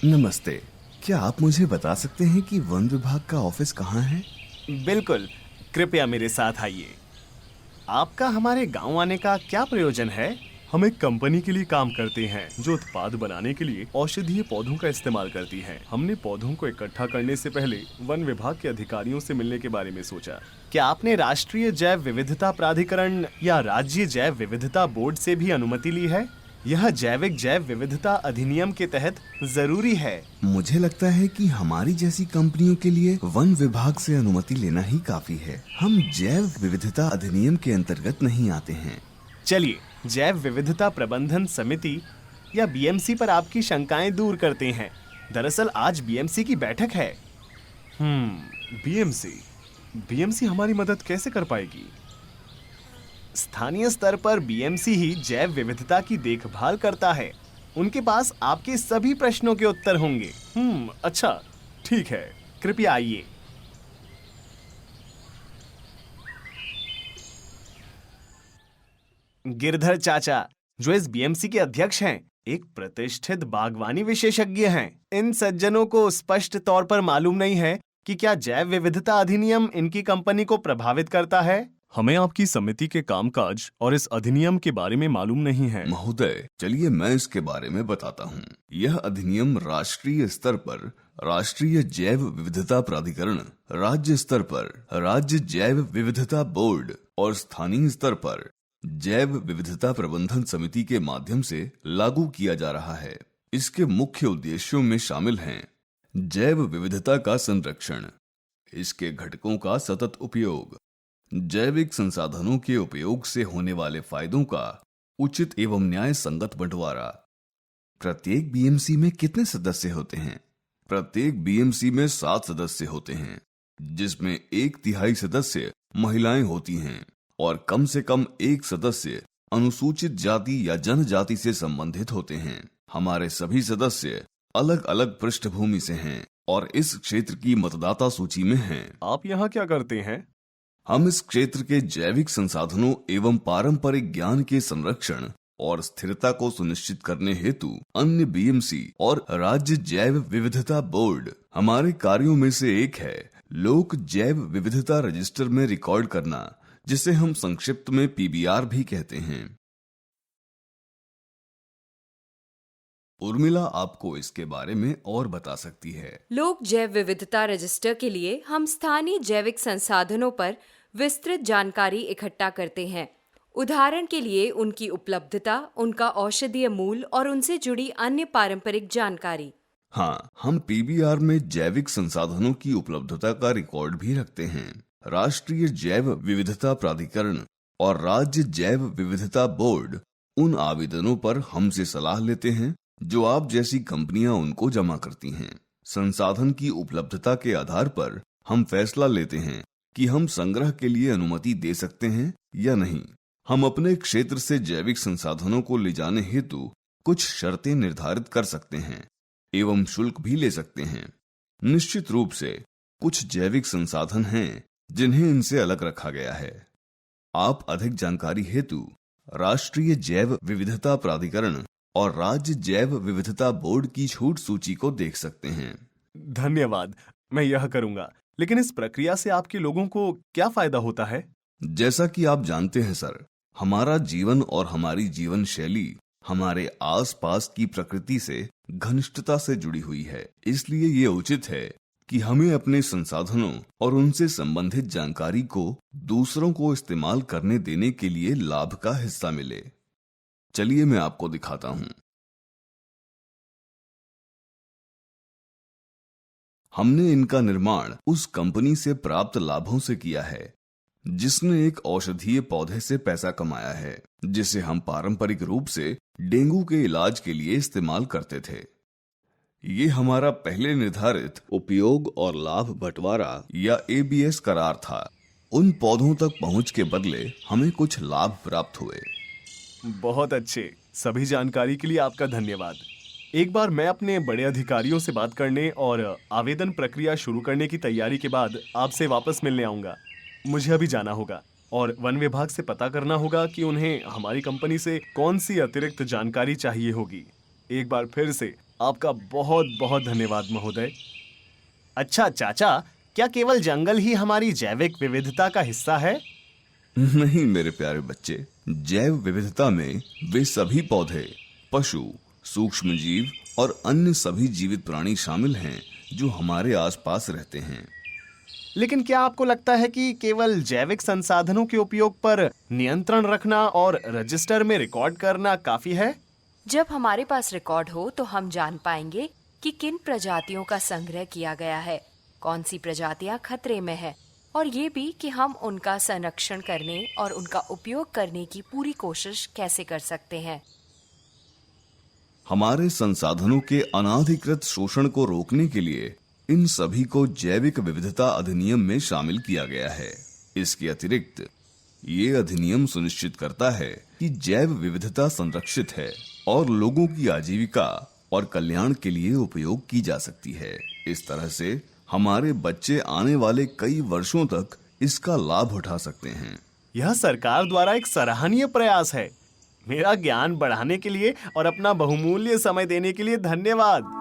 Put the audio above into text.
नमस्ते। क्या आप मुझे बता सकते हैं कि वन विभाग का ऑफिस कहाँ है? बिल्कुल, कृपया मेरे साथ आइए। आपका हमारे गांव आने का क्या प्रयोजन है? हम एक कंपनी के लिए काम करते हैं जो उत्पाद बनाने के लिए औषधीय पौधों का इस्तेमाल करती है। हमने पौधों को इकट्ठा करने से पहले वन विभाग के अधिकारियों से मिलने के बारे में सोचा। क्या आपने राष्ट्रीय जैव विविधता प्राधिकरण या राज्य जैव विविधता बोर्ड से भी अनुमति ली है? यह जैविक जैव विविधता अधिनियम के तहत जरूरी है। मुझे लगता है कि हमारी जैसी कंपनियों के लिए वन विभाग से अनुमति लेना ही काफी है। हम जैव विविधता अधिनियम के अंतर्गत नहीं आते हैं। चलिए, जैव विविधता प्रबंधन समिति या बीएमसी पर आपकी शंकाएं दूर करते हैं। दरअसल आज बीएमसी की बैठक है। बीएमसी बीएमसी हमारी मदद कैसे कर पाएगी? स्थानीय स्तर पर बीएमसी ही जैव विविधता की देखभाल करता है। उनके पास आपके सभी प्रश्नों के उत्तर होंगे। अच्छा, ठीक है, कृपया आइए। गिरधर चाचा, जो इस बीएमसी के अध्यक्ष हैं, एक प्रतिष्ठित बागवानी विशेषज्ञ हैं। इन सज्जनों को स्पष्ट तौर पर मालूम नहीं है कि क्या जैव विविधता अधिनियम इनकी कंपनी को प्रभावित करता है। हमें आपकी समिति के कामकाज और इस अधिनियम के बारे में मालूम नहीं है। महोदय, चलिए मैं इसके बारे में बताता हूँ। यह अधिनियम राष्ट्रीय स्तर पर राष्ट्रीय जैव विविधता प्राधिकरण, राज्य स्तर पर राज्य जैव विविधता बोर्ड और स्थानीय स्तर पर जैव विविधता प्रबंधन समिति के माध्यम से लागू किया जा रहा है। इसके मुख्य उद्देश्यों में शामिल हैं जैव विविधता का संरक्षण, इसके घटकों का सतत उपयोग, जैविक संसाधनों के उपयोग से होने वाले फायदों का उचित एवं न्याय संगत बंटवारा। प्रत्येक बीएमसी में कितने सदस्य होते हैं? प्रत्येक बीएमसी में 7 सदस्य होते हैं, जिसमें 1/3 सदस्य महिलाएं होती हैं और कम से कम 1 सदस्य अनुसूचित जाति या जनजाति से संबंधित होते हैं। हमारे सभी सदस्य अलग अलग पृष्ठभूमि से हैं और इस क्षेत्र की मतदाता सूची में हैं। आप यहाँ क्या करते हैं? हम इस क्षेत्र के जैविक संसाधनों एवं पारंपरिक ज्ञान के संरक्षण और स्थिरता को सुनिश्चित करने हेतु अन्य बीएमसी और राज्य जैव विविधता बोर्ड हमारे कार्यों में से एक है लोक जैव विविधता रजिस्टर में रिकॉर्ड करना, जिसे हम संक्षिप्त में पीबीआर भी कहते हैं। उर्मिला आपको इसके बारे में और बता सकती है। लोक जैव विविधता रजिस्टर के लिए हम स्थानीय जैविक संसाधनों पर विस्तृत जानकारी इकट्ठा करते हैं। उदाहरण के लिए उनकी उपलब्धता, उनका औषधीय मूल और उनसे जुड़ी अन्य पारंपरिक जानकारी। हाँ, हम पीबीआर में जैविक संसाधनों की उपलब्धता का रिकॉर्ड भी रखते हैं। राष्ट्रीय जैव विविधता प्राधिकरण और राज्य जैव विविधता बोर्ड उन आवेदनों पर हमसे सलाह लेते हैं जो आप जैसी कंपनियां उनको जमा करती हैं। संसाधन की उपलब्धता के आधार पर हम फैसला लेते हैं कि हम संग्रह के लिए अनुमति दे सकते हैं या नहीं। हम अपने क्षेत्र से जैविक संसाधनों को ले जाने हेतु कुछ शर्तें निर्धारित कर सकते हैं एवं शुल्क भी ले सकते हैं। निश्चित रूप से कुछ जैविक संसाधन हैं जिन्हें इनसे अलग रखा गया है। आप अधिक जानकारी हेतु राष्ट्रीय जैव विविधता प्राधिकरण और राज्य जैव विविधता बोर्ड की छूट सूची को देख सकते हैं। धन्यवाद, मैं यह करूंगा। लेकिन इस प्रक्रिया से आपके लोगों को क्या फायदा होता है? जैसा कि आप जानते हैं सर, हमारा जीवन और हमारी जीवन शैली हमारे आसपास की प्रकृति से घनिष्ठता से जुड़ी हुई है। इसलिए ये उचित है कि हमें अपने संसाधनों और उनसे संबंधित जानकारी को दूसरों को इस्तेमाल करने देने के लिए लाभ का हिस्सा मिले। चलिए मैं आपको दिखाता हूं। हमने इनका निर्माण उस कंपनी से प्राप्त लाभों से किया है जिसने एक औषधीय पौधे से पैसा कमाया है, जिसे हम पारंपरिक रूप से डेंगू के इलाज के लिए इस्तेमाल करते थे। ये हमारा पहले निर्धारित उपयोग और लाभ बंटवारा या एबीएस करार था। उन पौधों तक पहुंच के बदले हमें कुछ लाभ प्राप्त हुए। बहुत अच्छे। सभी जानकारी के लिए आपका धन्यवाद। एक बार मैं अपने बड़े अधिकारियों से बात करने और आवेदन प्रक्रिया शुरू करने की तैयारी के बाद आपसे वापस मिलने आऊंगा। मुझे अभी जाना होगा और वन विभाग से पता करना होगा कि उन्हें हमारी कंपनी से कौन सी अतिरिक्त जानकारी चाहिए होगी। एक बार फिर से आपका बहुत बहुत धन्यवाद महोदय। अच्छा चाचा, क्या केवल जंगल ही हमारी जैविक विविधता का हिस्सा है? नहीं मेरे प्यारे बच्चे, जैव विविधता में वे सभी पौधे, पशु, सूक्ष्म जीव और अन्य सभी जीवित प्राणी शामिल हैं जो हमारे आसपास रहते हैं। लेकिन क्या आपको लगता है कि केवल जैविक संसाधनों के उपयोग पर नियंत्रण रखना और रजिस्टर में रिकॉर्ड करना काफी है? जब हमारे पास रिकॉर्ड हो तो हम जान पाएंगे कि किन प्रजातियों का संग्रह किया गया है, कौन सी प्रजातियां खतरे में है, और ये भी कि हम उनका संरक्षण करने और उनका उपयोग करने की पूरी कोशिश कैसे कर सकते हैं। हमारे संसाधनों के अनाधिकृत शोषण को रोकने के लिए इन सभी को जैविक विविधता अधिनियम में शामिल किया गया है। इसके अतिरिक्त ये अधिनियम सुनिश्चित करता है कि जैव विविधता संरक्षित है और लोगों की आजीविका और कल्याण के लिए उपयोग की जा सकती है। इस तरह से हमारे बच्चे आने वाले कई वर्षों तक इसका लाभ उठा सकते हैं। यह सरकार द्वारा एक सराहनीय प्रयास है। मेरा ज्ञान बढ़ाने के लिए और अपना बहुमूल्य समय देने के लिए धन्यवाद।